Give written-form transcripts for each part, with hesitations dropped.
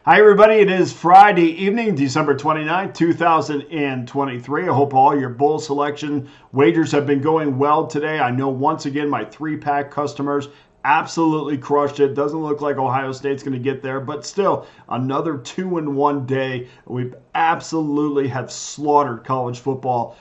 Hi, everybody. It is Friday evening, December 29th, 2023. I hope all your bull selection wagers have been going well today. I know once again my three-pack customers absolutely crushed it. Doesn't look like Ohio State's going to get there, but still another 2-1 day. We've absolutely have slaughtered college football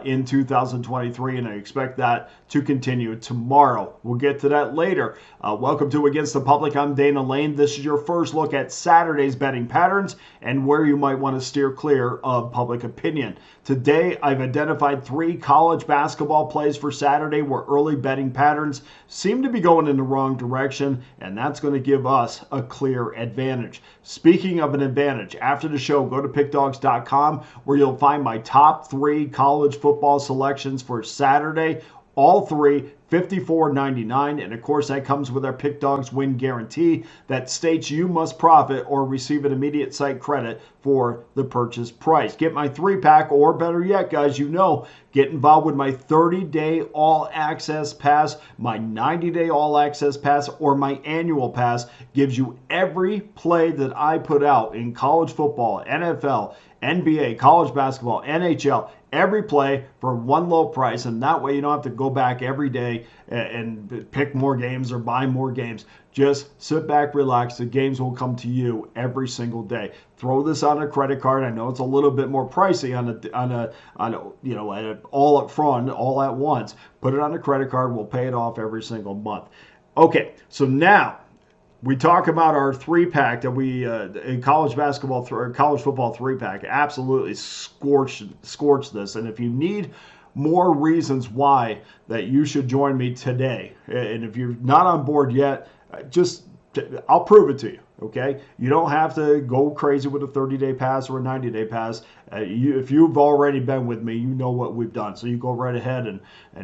in 2023, and I expect that to continue tomorrow. We'll get to that later. Welcome to Against the Public. I'm Dana Lane. This is your first look at Saturday's betting patterns and where you might want to steer clear of public opinion. Today, I've identified 3 college basketball plays for Saturday where early betting patterns seem to be going in the wrong direction, and that's going to give us a clear advantage. Speaking of an advantage, after the show, go to Pickdawgz.com where you'll find my top 3 college football selections for Saturday. All 3, $54.99, and of course that comes with our Pick Dawgz win guarantee that states you must profit or receive an immediate site credit for the purchase price. Get my 3-pack, or better yet, guys, get involved with my 30-day all-access pass, my 90-day all-access pass, or my annual pass. Gives you every play that I put out in college football, NFL, NBA, college basketball, NHL, every play for one low price, and that way you don't have to go back every day and pick more games or buy more games. Just sit back, relax. The games will come to you every single day. Throw this on a credit card. I know it's a little bit more pricey on all up front, all at once. Put it on a credit card. We'll pay it off every single month. Okay, so now we talk about our 3-pack that we in college basketball, college football 3-pack. Absolutely scorched this. And if you need more reasons why that you should join me today, and if you're not on board yet, I'll prove it to you. Okay, you don't have to go crazy with a 30-day pass or a 90-day pass. If you've already been with me, you know what we've done. So you go right ahead and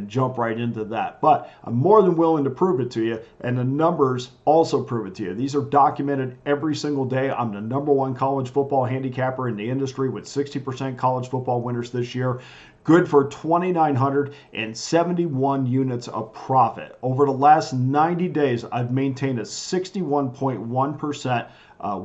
jump right into that. But I'm more than willing to prove it to you, and the numbers also prove it to you. These are documented every single day. I'm the #1 college football handicapper in the industry with 60% college football winners this year. Good for 2,971 units of profit. Over the last 90 days, I've maintained a 61.1%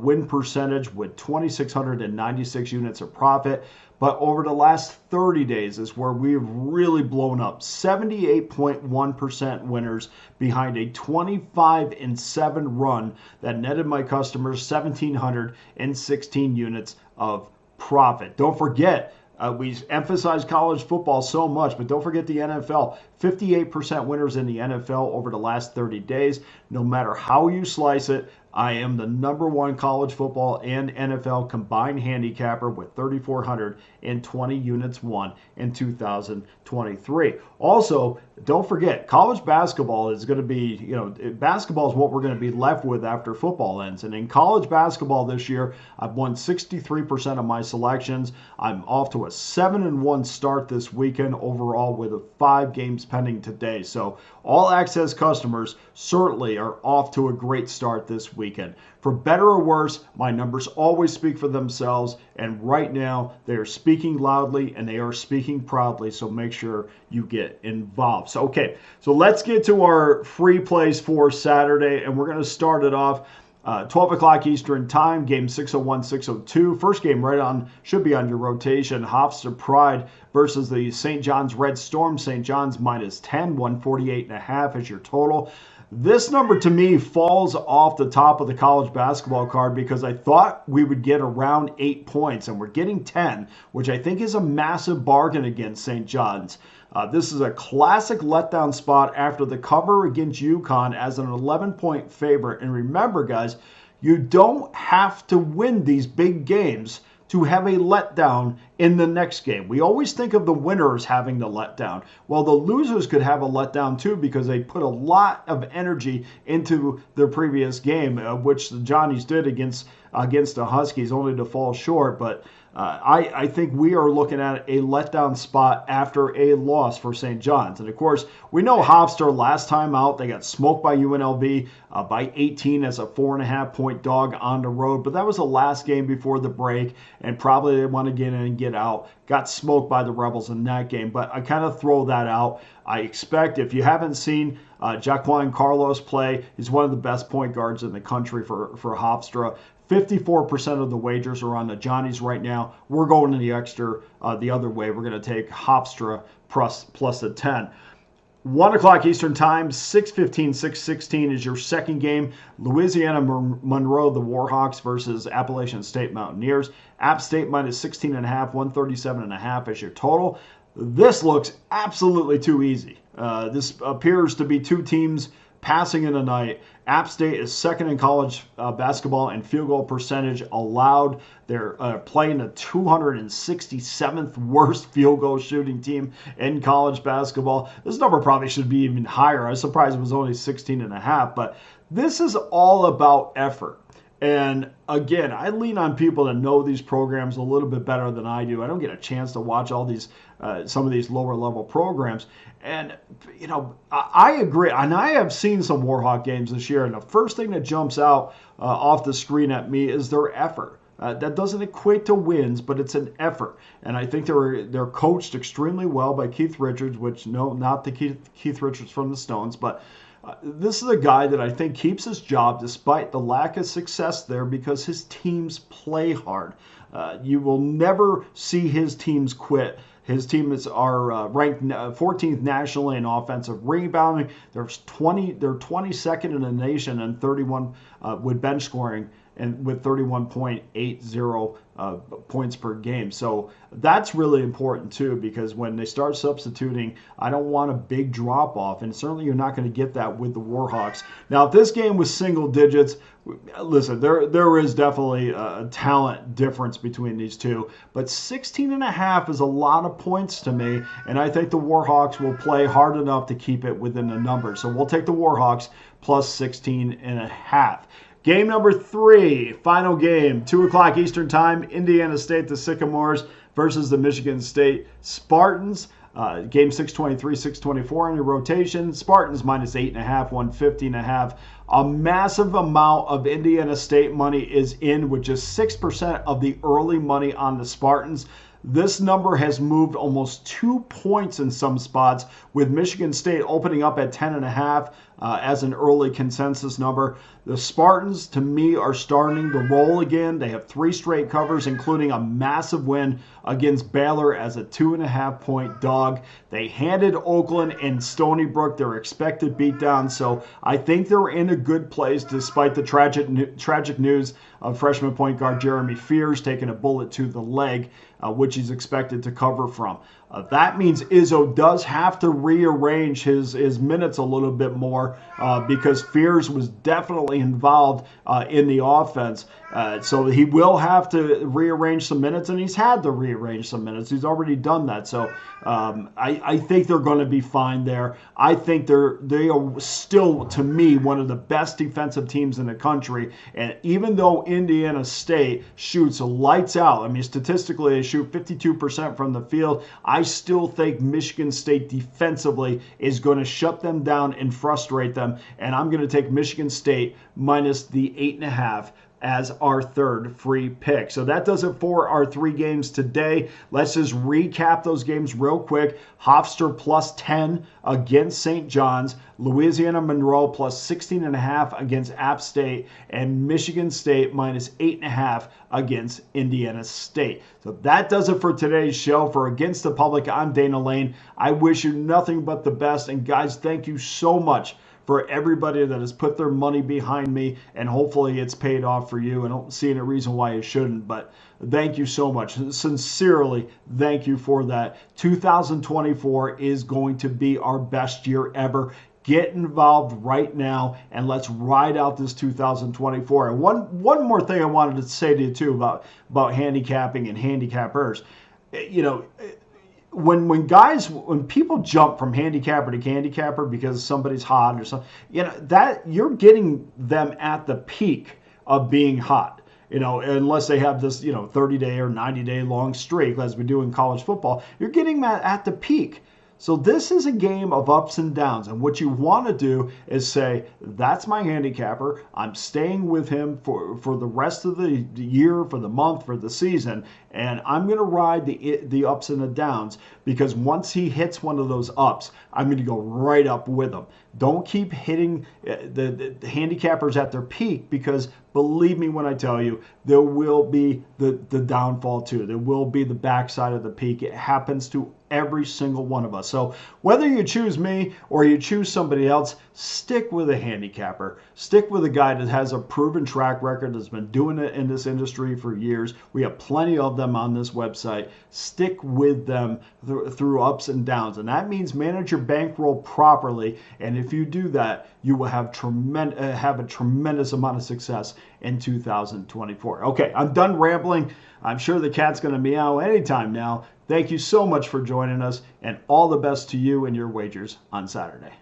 win percentage with 2,696 units of profit. But over the last 30 days is where we've really blown up. 78.1% winners behind a 25-7 run that netted my customers 1,716 units of profit. Don't forget, we emphasize college football so much, but don't forget the NFL. 58% winners in the NFL over the last 30 days. No matter how you slice it, I am the #1 college football and NFL combined handicapper with 3,420 units won in 2023. Also, don't forget, college basketball is going to be, basketball is what we're going to be left with after football ends. And in college basketball this year, I've won 63% of my selections. I'm off to a 7-1 start this weekend overall with 5 games pending today. So all access customers certainly are off to a great start this weekend. For better or worse, my numbers always speak for themselves, and right now they are speaking loudly and they are speaking proudly, so make sure you get involved. So let's get to our free plays for Saturday, and we're going to start it off 12 o'clock Eastern time, game 601, 602. First game should be on your rotation. Hofstra Pride versus the St. John's Red Storm. St. John's -10, 148.5 is your total. This number to me falls off the top of the college basketball card because I thought we would get around 8 points, and we're getting 10, which I think is a massive bargain against St. John's. This is a classic letdown spot after the cover against UConn as an 11-point favorite. And remember, guys, you don't have to win these big games to have a letdown in the next game. We always think of the winners having the letdown. Well, the losers could have a letdown too because they put a lot of energy into their previous game, which the Johnnies did against the Huskies, only to fall short. But I think we are looking at a letdown spot after a loss for St. John's. And of course, we know Hofstra last time out, they got smoked by UNLV by 18 as a 4.5-point dog on the road. But that was the last game before the break, and probably they want to get in and get out. Got smoked by the Rebels in that game, but I kind of throw that out. I expect, if you haven't seen Jaquan Carlos play, he's one of the best point guards in the country for Hofstra. 54% of the wagers are on the Johnnies right now. We're going to the extra the other way. We're going to take Hofstra plus a 10. 1 o'clock Eastern Time, 6:15, 6:16 is your second game. Louisiana Monroe, the Warhawks versus Appalachian State Mountaineers. App State minus 16.5, 137.5 is your total. This looks absolutely too easy. This appears to be two teams passing in a night. App State is second in college basketball and field goal percentage allowed. They're playing the 267th worst field goal shooting team in college basketball. This number probably should be even higher. I was surprised it was only 16.5, but this is all about effort. And again, I lean on people that know these programs a little bit better than I do. I don't get a chance to watch all these, some of these lower level programs. And, you know, I agree. And I have seen some Warhawk games this year. And the first thing that jumps out off the screen at me is their effort. That doesn't equate to wins, but it's an effort. And I think they're coached extremely well by Keith Richards, which, no, not the Keith Richards from the Stones, but this is a guy that I think keeps his job despite the lack of success there because his teams play hard. You will never see his teams quit. His teams are ranked 14th nationally in offensive rebounding. They're 22nd in the nation and 31 with bench scoring and with 31.80 points per game. So that's really important too, because when they start substituting, I don't want a big drop off, and certainly you're not going to get that with the Warhawks. Now, if this game was single digits, listen, there is definitely a talent difference between these two, but 16.5 is a lot of points to me, and I think the Warhawks will play hard enough to keep it within the number. So we'll take the Warhawks plus 16.5. Game number 3, final game, 2 o'clock Eastern Time, Indiana State, the Sycamores versus the Michigan State Spartans. Game 623, 624 in your rotation. Spartans minus 8.5, 150.5. A massive amount of Indiana State money is in with just 6% of the early money on the Spartans. This number has moved almost 2 points in some spots, with Michigan State opening up at 10.5 as an early consensus number. The Spartans, to me, are starting to roll again. They have 3 straight covers, including a massive win against Baylor as a 2.5-point dog. They handed Oakland and Stony Brook their expected beatdown, so I think they're in a good place despite the tragic news of freshman point guard Jeremy Fears taking a bullet to the leg, which he's expected to cover from. That means Izzo does have to rearrange his minutes a little bit more because Fears was definitely involved in the offense. So he will have to rearrange some minutes, and he's had to rearrange some minutes. He's already done that. So I think they're going to be fine there. I think they are still, to me, one of the best defensive teams in the country. And even though Indiana State shoots lights out, I mean, statistically they shoot 52% from the field, I still think Michigan State defensively is going to shut them down and frustrate them. And I'm going to take Michigan State minus the 8.5 as our third free pick. So that does it for our 3 games today. Let's just recap those games real quick. Hofstra plus 10 against St. John's. Louisiana Monroe plus 16.5 against App State. And Michigan State minus 8.5 against Indiana State. So that does it for today's show. For Against the Public, I'm Dana Lane. I wish you nothing but the best. And guys, thank you so much for everybody that has put their money behind me, and hopefully it's paid off for you. I don't see any reason why it shouldn't, but thank you so much. Sincerely, thank you for that. 2024 is going to be our best year ever. Get involved right now, and let's ride out this 2024. And one more thing I wanted to say to you, too, about handicapping and handicappers. You know, when people jump from handicapper to handicapper because somebody's hot or something, you know, that you're getting them at the peak of being hot, you know, unless they have this, 30-day or 90-day long streak, as we do in college football, you're getting that at the peak. So this is a game of ups and downs, and what you want to do is say, that's my handicapper. I'm staying with him for the rest of the year, for the month, for the season, and I'm going to ride the ups and the downs, because once he hits one of those ups, I'm going to go right up with him. Don't keep hitting the handicappers at their peak, because believe me when I tell you, there will be the downfall too. There will be the backside of the peak. It happens to every single one of us. So whether you choose me or you choose somebody else, stick with a handicapper. Stick with a guy that has a proven track record, that's been doing it in this industry for years. We have plenty of them on this website. Stick with them through ups and downs. And that means manage your bankroll properly. And if you do that, you will have a tremendous amount of success in 2024. Okay, I'm done rambling. I'm sure the cat's going to meow anytime now. Thank you so much for joining us, and all the best to you and your wagers on Saturday.